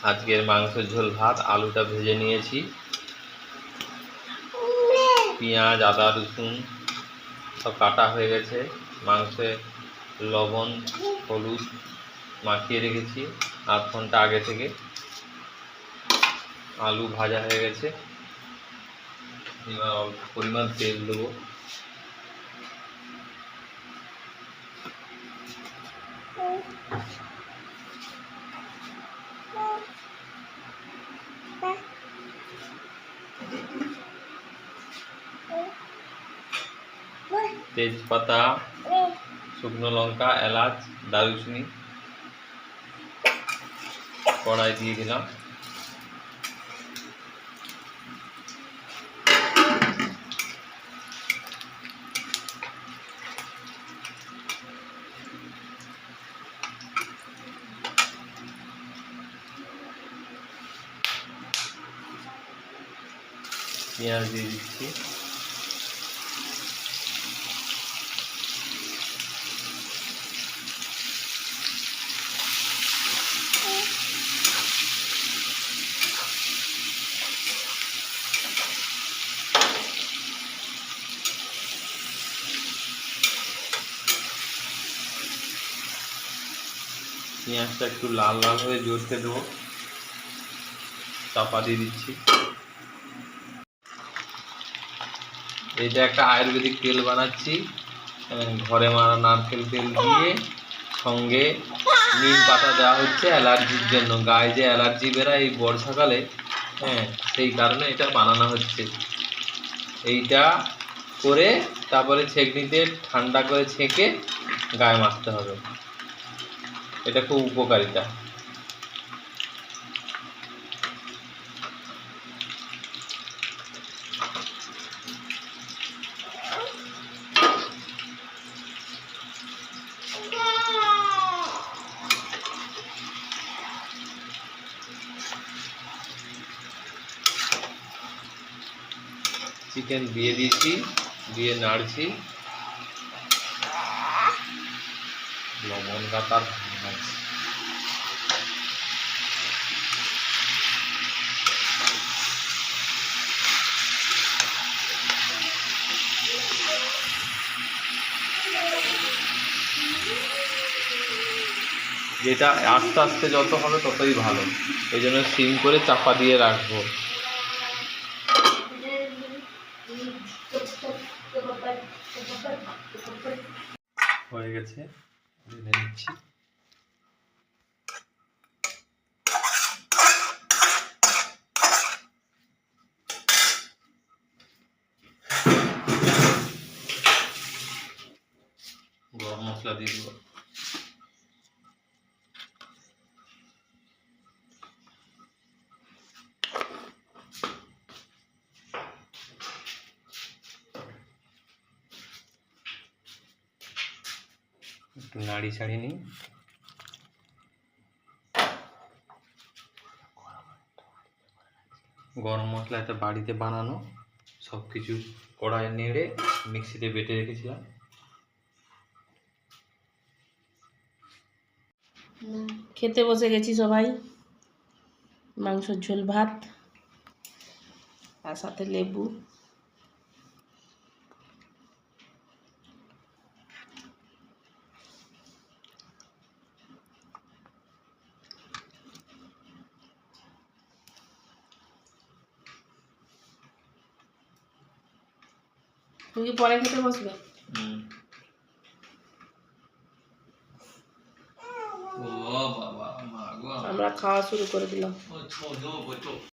আজকের মাংসের ঝোল ভাত, আলুটা ভেজে নিয়েছি, পেঁয়াজ আদা রসুন সব কাটা হয়ে গেছে, মাংসে লবণ হলুদ মাখিয়ে রেখেছি আধ ঘন্টা আগে থেকে। আলু ভাজা হয়ে গেছে, এবার অল্প পরিমাণ তেল দেবো। তেজপাতা, শুকনো লঙ্কা, এলাচ, দারুচিনি কড়াই দিয়ে দিলাম। পেঁয়াজ দিয়ে দিচ্ছি, পেঁয়াজটা একটু লাল লাল হয়ে জ্বলতে দেবো, চাপা দিয়ে দিচ্ছি। এইটা একটা আয়ুর্বেদিক তেল বানাচ্ছি, ঘরে মারা নারকেল তেল দিয়ে সঙ্গে নিম পাতা দেওয়া হচ্ছে অ্যালার্জির জন্য। গায়ে যে অ্যালার্জি বেরায় এই বর্ষাকালে, সেই কারণে এটা বানানো হচ্ছে। এইটা করে তারপরে ছেঁকনিতে ঠান্ডা করে ছেঁকে গায়ে মাখতে হবে, এটা খুব উপকারিতা। চিকেন দিয়ে দিয়েছি, দিয়ে নাড়ছি, লবণ কাতার যেটা আস্তে আস্তে যত হবে ততই ভালো, এই জন্য সিম করে চাপা দিয়ে রাখবো। হয়ে গেছে, ঢেলে নিচ্ছি। গরম মশলা দিয়ে দেবো, একটু নাড়ি ছাড়ি নিই। গরম মশলা এটা বাড়িতে বানানো, সব কিছু কড়াই নেড়ে মিক্সিতে বেটে রেখেছিলাম। খেতে বসে গেছি সবাই, মাংসের ঝোল ভাত আর সাথে লেবু। তুমি কি পরে খেতে বসবে? আমরা খাওয়া শুরু করে দিলাম।